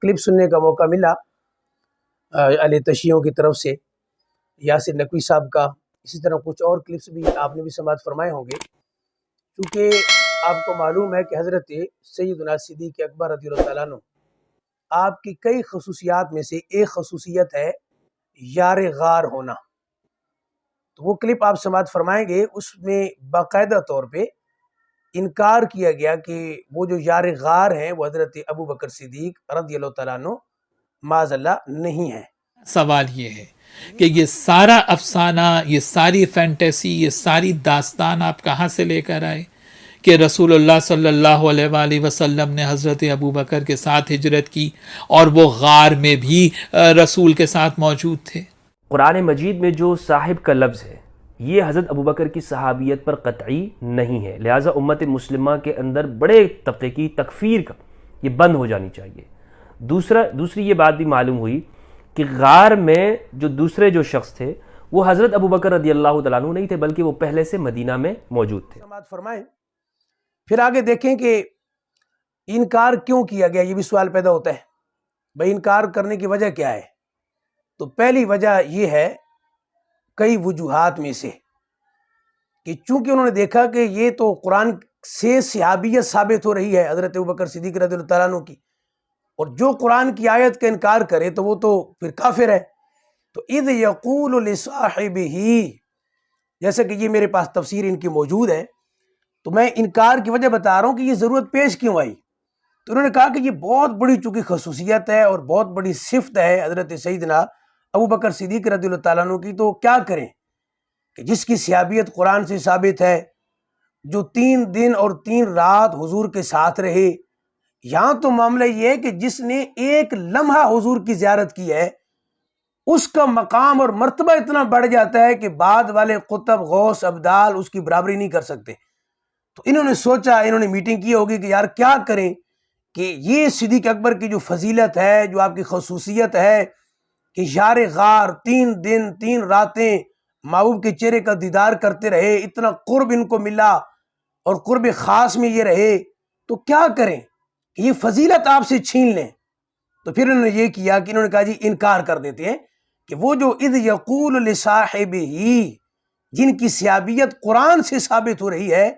Clip سننے کا موقع ملا علی تشیعوں کی طرف سے، یاسر نقوی صاحب کا، اسی طرح کچھ اور کلپس بھی آپ نے بھی سماعت فرمائے ہوں گے۔ چونکہ آپ کو معلوم ہے کہ حضرت سیدنا صدیق اکبر رضی اللہ تعالیٰ عنہ آپ کی کئی خصوصیات میں سے ایک خصوصیت ہے یار غار ہونا۔ تو وہ کلپ آپ سماعت فرمائیں گے، اس میں باقاعدہ طور پہ انکار کیا گیا کہ وہ جو یار غار ہیں وہ حضرت ابو بکر صدیق رضی اللہ تعالیٰ عنہ معاذ اللہ نہیں ہیں۔ سوال یہ ہے کہ یہ سارا افسانہ، یہ ساری فینٹیسی، یہ ساری داستان آپ کہاں سے لے کر آئے کہ رسول اللہ صلی اللہ علیہ وآلہ وسلم نے حضرت ابو بکر کے ساتھ ہجرت کی اور وہ غار میں بھی رسول کے ساتھ موجود تھے؟ قرآن مجید میں جو صاحب کا لفظ ہے یہ حضرت ابو بکر کی صحابیت پر قطعی نہیں ہے، لہٰذا امت مسلمہ کے اندر بڑے طبقے کی تکفیر کا یہ بند ہو جانی چاہیے۔ دوسری یہ بات بھی معلوم ہوئی کہ غار میں جو دوسرے جو شخص تھے وہ حضرت ابو بکر رضی اللہ تعالیٰ عنہ نہیں تھے، بلکہ وہ پہلے سے مدینہ میں موجود تھے۔ سماعت فرمائیں، پھر آگے دیکھیں کہ انکار کیوں کیا گیا، یہ بھی سوال پیدا ہوتا ہے بھائی انکار کرنے کی وجہ کیا ہے؟ تو پہلی وجہ یہ ہے کئی وجوہات میں سے کہ چونکہ انہوں نے دیکھا کہ یہ تو قرآن سے صحابیت ثابت ہو رہی ہے حضرت ابوبکر صدیق رضی اللہ تعالیٰ عنہ کی، اور جو قرآن کی آیت کا انکار کرے تو وہ تو پھر کافر ہے۔ تو اذ یقول لصاحبہ، جیسا کہ یہ میرے پاس تفسیر ان کی موجود ہے، تو میں انکار کی وجہ بتا رہا ہوں کہ یہ ضرورت پیش کیوں آئی۔ تو انہوں نے کہا کہ یہ بہت بڑی چونکہ خصوصیت ہے اور بہت بڑی صفت ہے حضرت سیدنا ابو بکر صدیق رضی اللہ تعالیٰ عنہ کی، تو کیا کریں کہ جس کی صحابیت قرآن سے ثابت ہے، جو 3 دن اور 3 رات حضور کے ساتھ رہے۔ یہاں تو معاملہ یہ ہے کہ جس نے ایک لمحہ حضور کی زیارت کی ہے اس کا مقام اور مرتبہ اتنا بڑھ جاتا ہے کہ بعد والے قطب غوث ابدال اس کی برابری نہیں کر سکتے۔ تو انہوں نے سوچا، انہوں نے میٹنگ کی ہوگی کہ یار کیا کریں کہ یہ صدیق اکبر کی جو فضیلت ہے، جو آپ کی خصوصیت ہے کہ یار غار 3 دن 3 راتیں محبوب کے چہرے کا دیدار کرتے رہے، اتنا قرب ان کو ملا اور قرب خاص میں یہ رہے، تو کیا کریں کہ یہ فضیلت آپ سے چھین لیں۔ تو پھر انہوں نے یہ کیا کہ انہوں نے کہا جی انکار کر دیتے ہیں کہ وہ جو اذ یقول لصاحبہ، جن کی صحابیت قرآن سے ثابت ہو رہی ہے،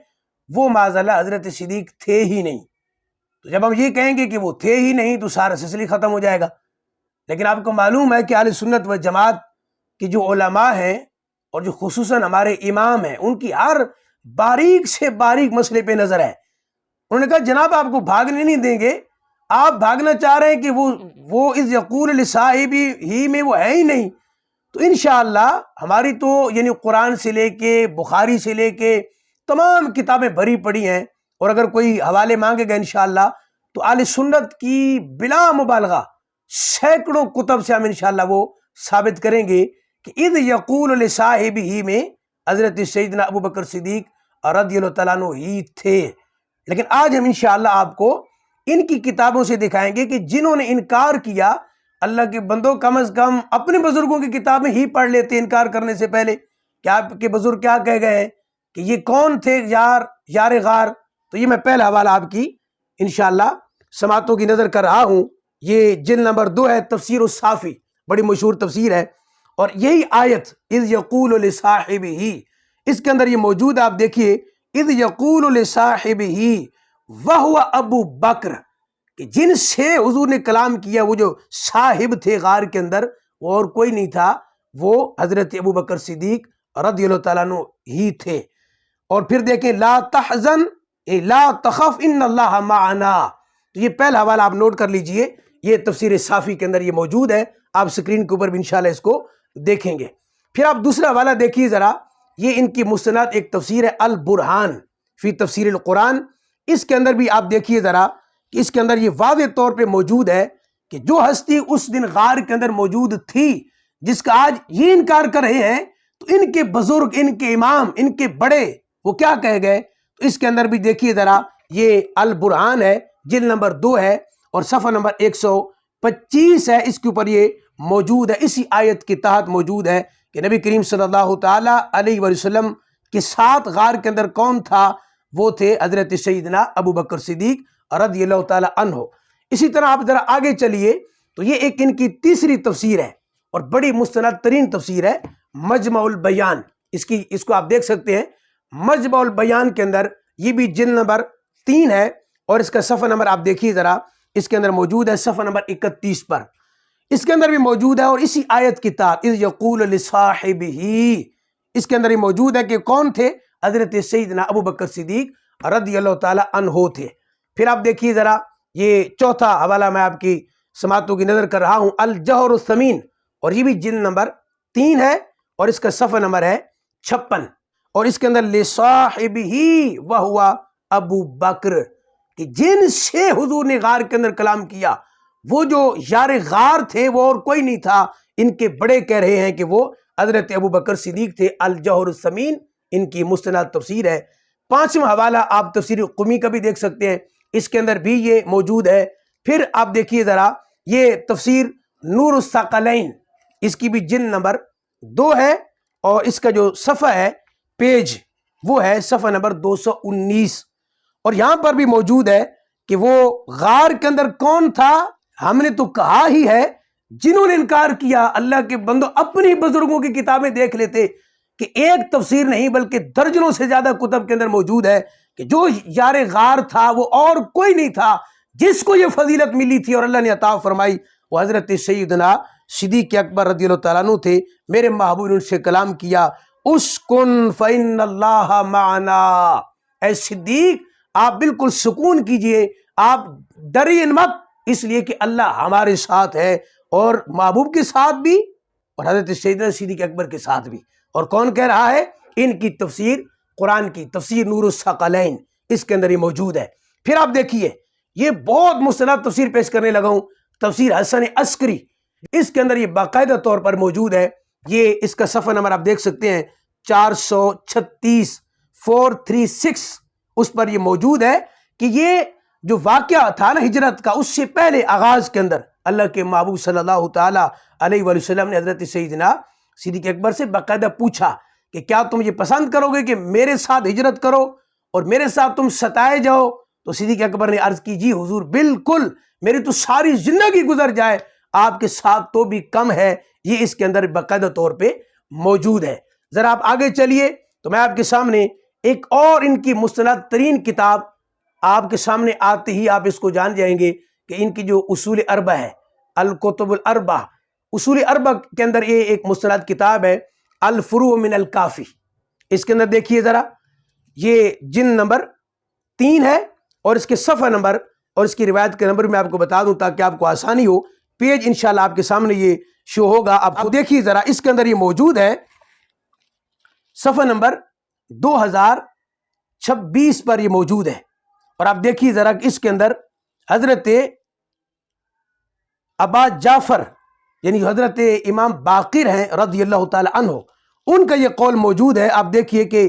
وہ معاذ اللہ حضرت صدیق تھے ہی نہیں۔ تو جب ہم یہ کہیں گے کہ وہ تھے ہی نہیں تو سارا سلسلہ ختم ہو جائے گا۔ لیکن آپ کو معلوم ہے کہ اہل سنت و جماعت کی جو علماء ہیں اور جو خصوصاً ہمارے امام ہیں، ان کی ہر باریک سے باریک مسئلے پہ نظر ہے۔ انہوں نے کہا جناب آپ کو بھاگنے نہیں دیں گے، آپ بھاگنا چاہ رہے ہیں کہ وہ اذ یقول لصاحبہ ہی میں وہ ہے ہی نہیں، تو انشاءاللہ ہماری تو یعنی قرآن سے لے کے بخاری سے لے کے تمام کتابیں بھری پڑی ہیں، اور اگر کوئی حوالے مانگے گا انشاءاللہ تو اہل سنت کی بلا مبالغہ سینکڑوں کتب سے ہم انشاءاللہ وہ ثابت کریں گے کہ اذ یقول لصاحبہ میں حضرت سیدنا ابو بکر صدیق رضی اللہ تعالیٰ عنہ ہی تھے۔ لیکن آج ہم انشاءاللہ آپ کو ان کی کتابوں سے دکھائیں گے کہ جنہوں نے انکار کیا، اللہ کے بندوں کم از کم اپنے بزرگوں کی کتابیں ہی پڑھ لیتے انکار کرنے سے پہلے کہ آپ کے بزرگ کیا کہہ گئے ہیں کہ یہ کون تھے یار غار۔ تو یہ میں پہلا حوالہ آپ کی انشاءاللہ سماعتوں کی نظر کر رہا ہوں، یہ جلد نمبر 2 ہے، تفسیر الصافی، بڑی مشہور تفسیر ہے، اور یہی آیت اذ یقول لصاحبہ، اس کے اندر یہ موجود ہے، آپ دیکھیے اذ یقول لصاحبہ وہو ابو بکر، کہ جن سے حضور نے کلام کیا وہ جو صاحب تھے غار کے اندر وہ اور کوئی نہیں تھا، وہ حضرت ابو بکر صدیق رضی اللہ تعالیٰ عنہ ہی تھے۔ اور پھر دیکھیں لا تحزن لا تخف ان اللہ معنا، تو یہ پہلا حوالہ آپ نوٹ کر لیجئے، یہ تفسیر صافی کے اندر یہ موجود ہے، آپ سکرین کے اوپر بھی انشاءاللہ اس کو دیکھیں گے۔ پھر آپ دوسرا حوالہ دیکھیے ذرا، یہ ان کی مستند ایک تفسیر ہے البرہان فی تفسیر القرآن، اس کے اندر بھی آپ دیکھیے ذرا کہ اس کے اندر یہ واضح طور پہ موجود ہے کہ جو ہستی اس دن غار کے اندر موجود تھی جس کا آج یہ انکار کر رہے ہیں، تو ان کے بزرگ، ان کے امام، ان کے بڑے وہ کیا کہہ گئے، تو اس کے اندر بھی دیکھیے ذرا، یہ البرہان ہے، جلد نمبر 2 ہے اور صفحہ نمبر 125 ہے، اس کے اوپر یہ موجود ہے، اسی آیت کے تحت موجود ہے کہ نبی کریم صلی اللہ تعالیٰ علیہ وسلم کے ساتھ غار کے اندر کون تھا، وہ تھے حضرت سیدنا ابو بکر صدیق رضی اللہ تعالیٰ عنہ۔ اسی طرح آپ ذرا آگے چلیے تو یہ ایک ان کی تیسری تفسیر ہے اور بڑی مستند ترین تفسیر ہے، مجمع البیان۔ اس کو آپ دیکھ سکتے ہیں، مجمع البیان کے اندر یہ بھی جلد نمبر 3 ہے اور اس کا صفحہ نمبر آپ دیکھیے ذرا، اس کے اندر موجود ہے صفحہ نمبر 31 پر، اس کے اندر بھی موجود ہے۔ اور اسی آیت کی اذ یقول لصاحبہ، اس کے اندر یہ موجود ہے کہ کون تھے؟ حضرت سیدنا ابو بکر صدیق رضی اللہ تعالی عنہ تھے۔ پھر آپ دیکھیے ذرا، یہ چوتھا حوالہ میں آپ کی سماعتوں کی نظر کر رہا ہوں، الجوہر الثمین، اور یہ بھی جلد نمبر 3 ہے اور اس کا صفحہ نمبر ہے 56، اور اس کے اندر لصاحبہ وہو ابو بکر، کہ جن سے حضور نے غار کے اندر کلام کیا وہ جو یار غار تھے وہ اور کوئی نہیں تھا، ان کے بڑے کہہ رہے ہیں کہ وہ حضرت ابو بکر صدیق تھے۔ الجوہر الثمین ان کی مستند تفسیر ہے۔ 5واں حوالہ آپ تفسیر قمی کا بھی دیکھ سکتے ہیں، اس کے اندر بھی یہ موجود ہے۔ پھر آپ دیکھیے ذرا، یہ تفسیر نور الثقلین، اس کی بھی جلد نمبر 2 ہے اور اس کا جو صفحہ ہے، پیج، وہ ہے صفحہ نمبر 219، اور یہاں پر بھی موجود ہے کہ وہ غار کے اندر کون تھا؟ ہم نے تو کہا ہی ہے، جنہوں نے انکار کیا۔ اللہ کے بندو، اپنی بزرگوں کی کتابیں دیکھ لیتے کہ ایک تفسیر نہیں بلکہ درجنوں سے زیادہ کتب کے اندر موجود ہے کہ جو یار غار تھا وہ اور کوئی نہیں تھا، جس کو یہ فضیلت ملی تھی اور اللہ نے عطا فرمائی، وہ حضرت سیدنا صدیق اکبر رضی اللہ تعالیٰ عنہ تھے۔ میرے محبوب نے ان سے کلام کیا، اسکن فإن اللہ معنا، اے صدیق آپ بالکل سکون کیجئے، آپ ڈریے مت، اس لیے کہ اللہ ہمارے ساتھ ہے، اور محبوب کے ساتھ بھی اور حضرت سیدنا صدیق اکبر کے ساتھ بھی۔ اور کون کہہ رہا ہے؟ ان کی تفسیر، قرآن کی تفسیر نور الثقلین، اس کے اندر یہ موجود ہے۔ پھر آپ دیکھیے، یہ بہت مستند تفسیر پیش کرنے لگا ہوں، تفسیر حسن عسکری، اس کے اندر یہ باقاعدہ طور پر موجود ہے۔ یہ اس کا صفحہ نمبر آپ دیکھ سکتے ہیں 436، 436، اس پر یہ موجود ہے کہ یہ جو واقعہ تھا نا ہجرت کا، اس سے پہلے آغاز کے اندر اللہ کے محبوب صلی اللہ تعالی علیہ وآلہ وسلم نے حضرت سیدنا صدیق اکبر سے باقاعدہ پوچھا کہ کیا تم یہ پسند کرو گے کہ میرے ساتھ ہجرت کرو اور میرے ساتھ تم ستائے جاؤ؟ تو صدیق اکبر نے عرض کی، جی حضور بالکل، میری تو ساری زندگی گزر جائے، آپ کے ساتھ تو بھی کم ہے۔ یہ اس کے اندر باقاعدہ طور پہ موجود ہے۔ ذرا آپ آگے چلیے تو میں آپ کے سامنے ایک اور ان کی مستند ترین کتاب آپ کے سامنے آتے ہی آپ اس کو جان جائیں گے کہ ان کی جو اصول اربع ہے، الکتب الاربع، اصول اربع کے اندر یہ ایک مستند کتاب ہے، الفروع من الکافی۔ اس کے اندر دیکھیے ذرا، یہ جلد نمبر 3 ہے اور اس کے صفحہ نمبر اور اس کی روایت کے نمبر میں آپ کو بتا دوں تاکہ آپ کو آسانی ہو۔ پیج انشاءاللہ آپ کے سامنے یہ شو ہوگا، آپ کو دیکھیے ذرا، اس کے اندر یہ موجود ہے صفحہ نمبر 2026 پر یہ موجود ہے، اور آپ دیکھیے ذرا کہ اس کے اندر حضرت ابا جعفر یعنی حضرت امام باقر ہیں رضی اللہ تعالی عنہ، ان کا یہ قول موجود ہے۔ آپ دیکھیے کہ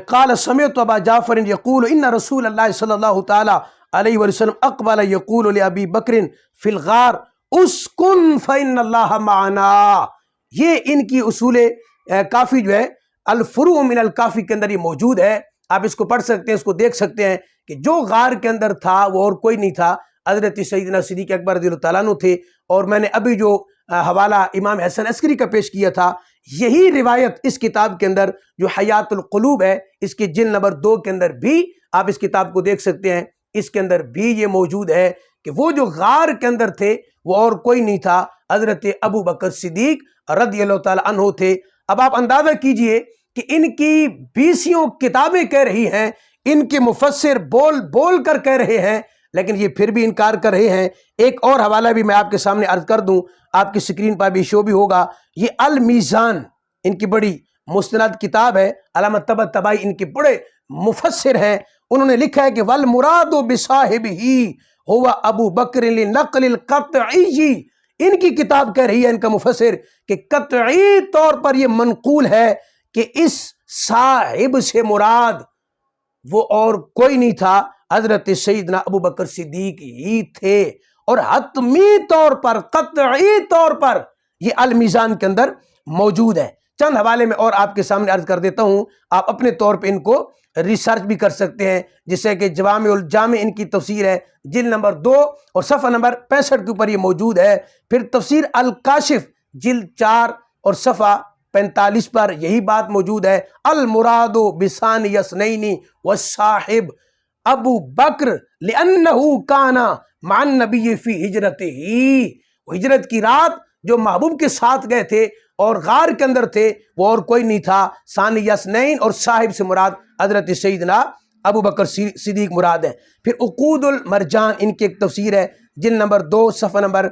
قال سمعت ابا جعفر یقول ان رسول اللہ صلی اللہ تعالی علیہ وسلم اقبل یقول لابی بکر فی الغار اسکن فإن اللہ معنا۔ یہ ان کی اصول کافی جو ہے الفروع من الکافی کے اندر یہ موجود ہے، آپ اس کو پڑھ سکتے ہیں، اس کو دیکھ سکتے ہیں کہ جو غار کے اندر تھا وہ اور کوئی نہیں تھا، حضرت سیدنا صدیق اکبر رضی اللہ تعالیٰ عنہ تھے۔ اور میں نے ابھی جو حوالہ امام حسن عسکری کا پیش کیا تھا، یہی روایت اس کتاب کے اندر جو حیات القلوب ہے، اس کی جلد نمبر 2 کے اندر بھی آپ اس کتاب کو دیکھ سکتے ہیں، اس کے اندر بھی یہ موجود ہے کہ وہ جو غار کے اندر تھے وہ اور کوئی نہیں تھا، حضرت ابو بکر صدیق رضی اللہ تعالی عنہ تھے۔ اب آپ اندازہ کیجئے کہ ان کی 20 کتابیں کہہ رہی ہیں، ان کے مفسر بول بول کر کہہ رہے ہیں، لیکن یہ پھر بھی انکار کر رہے ہیں۔ ایک اور حوالہ بھی میں آپ کے سامنے عرض کر دوں، آپ کی سکرین پر بھی شو بھی ہوگا، یہ المیزان ان کی بڑی مستند کتاب ہے، علامہ طباطبائی ان کے بڑے مفسر ہیں، انہوں نے لکھا ہے کہ والمراد بصاحبہ ہوا ابو بکر لنقل القطعی، ان کی کتاب کہہ رہی ہے، ان کا مفسر، کہ قطعی طور پر یہ منقول ہے کہ اس صاحب سے مراد وہ اور کوئی نہیں تھا، حضرت سیدنا ابو بکر صدیق ہی تھے، اور حتمی طور پر قطعی طور پر یہ المیزان کے اندر موجود ہے۔ چند حوالے میں اور آپ کے سامنے عرض کر دیتا ہوں، آپ اپنے طور پہ ان کو ریسرچ بھی کر سکتے ہیں، جسے کہ جوامع الجامع ان کی تفسیر ہے، جلد نمبر 2 اور صفحہ نمبر 65 کے اوپر یہ موجود ہے۔ پھر تفسیر الکاشف جلد 4 اور صفحہ 45 پر یہی بات موجود ہے، المراد بثانی اثنین والصاحب ابو بکر لأنہ کان مع النبی فی ہجرتہ، ہجرت کی رات جو محبوب کے ساتھ گئے تھے اور غار کے اندر تھے وہ اور کوئی نہیں تھا، ثانی اثنین، اور صاحب سے مراد حضرت سیدنا ابو بکر صدیق مراد ہے۔ پھر عقود المرجان ان کی ایک تفسیر ہے، جلد نمبر 2 صفحہ نمبر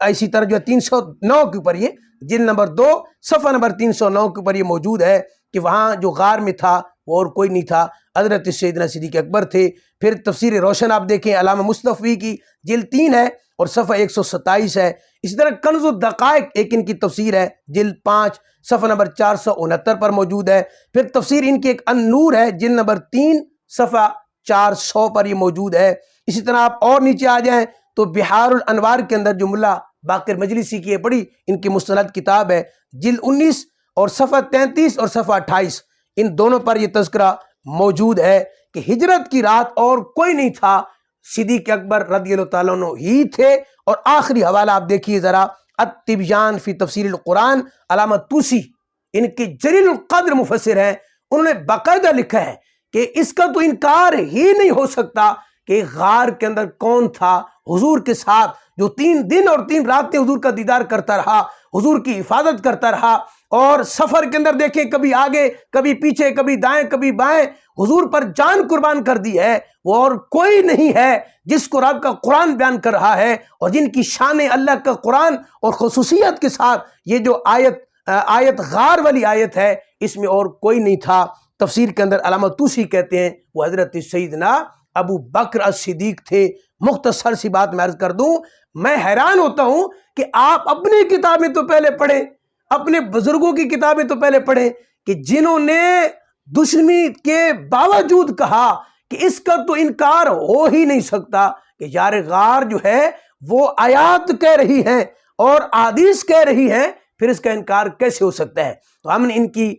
اسی طرح جو 309 کے اوپر، یہ جلد نمبر 2 صفحہ نمبر 309 کے اوپر یہ موجود ہے کہ وہاں جو غار میں تھا وہ اور کوئی نہیں تھا، حضرت سیدنا صدیق اکبر تھے۔ پھر تفسیر روشن آپ دیکھیں علامہ مصطفی کی جلد 3 ہے اور صفحہ 127 ہے۔ اسی طرح کنز الدقائق ایک ان کی تفسیر ہے، جلد 5 صفحہ نمبر 469 پر موجود ہے۔ پھر تفسیر ان کی ایک النور ہے، جلد نمبر 3 صفحہ 400 پر یہ موجود ہے۔ اسی طرح آپ اور نیچے آ جائیں تو بحار الانوار کے اندر جو ملا باقر مجلسی کی بڑی ان کی مستند کتاب ہے، جلد 19 اور صفحہ 33 اور صفحہ 28، ان دونوں پر یہ تذکرہ موجود ہے کہ ہجرت کی رات اور کوئی نہیں تھا، صدیق اکبر رضی اللہ تعالیٰ عنہ ہی تھے۔ اور آخری حوالہ آپ دیکھیے ذرا، التبیان فی تفسیر القرآن، علامہ طوسی ان کے جلیل القدر مفسر ہیں، انہوں نے باقاعدہ لکھا ہے کہ اس کا تو انکار ہی نہیں ہو سکتا کہ غار کے اندر کون تھا حضور کے ساتھ، جو 3 دن اور 3 راتیں حضور کا دیدار کرتا رہا، حضور کی حفاظت کرتا رہا، اور سفر کے اندر دیکھیں کبھی آگے کبھی پیچھے، کبھی دائیں کبھی بائیں، حضور پر جان قربان کر دی ہے۔ وہ اور کوئی نہیں ہے جس کو رب کا قرآن بیان کر رہا ہے، اور جن کی شان اللہ کا قرآن اور خصوصیت کے ساتھ یہ جو آیت غار والی آیت ہے، اس میں اور کوئی نہیں تھا۔ تفسیر کے اندر علامہ طوسی کہتے ہیں وہ حضرت سیدنا ابو بکر الصدیق تھے۔ مختصر سی بات میں عرض کر دوں، میں حیران ہوتا ہوں کہ آپ اپنی کتابیں تو پہلے پڑھیں، اپنے بزرگوں کی کتابیں تو پہلے پڑھیں کہ جنہوں نے دشمنی کے باوجود کہا کہ اس کا تو انکار ہو ہی نہیں سکتا کہ یار غار جو ہے وہ آیات کہہ رہی ہیں اور احادیث کہہ رہی ہیں، پھر اس کا انکار کیسے ہو سکتا ہے؟ تو ہم نے ان کی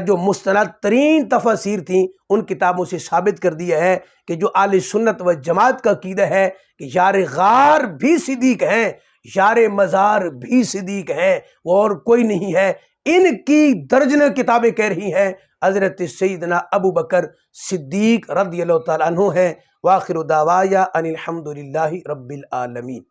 جو مستند ترین تفاسیر تھیں ان کتابوں سے ثابت کر دیا ہے کہ جو اہل سنت و جماعت کا عقیدہ ہے کہ یار غار بھی صدیق ہیں، یار مزار بھی صدیق ہیں، وہ اور کوئی نہیں ہے، ان کی درجنوں کتابیں کہہ رہی ہیں حضرت سیدنا ابو بکر صدیق رضی اللہ تعالیٰ عنہ ہیں۔ وآخر دعوایا ان الحمد للہ رب العالمین۔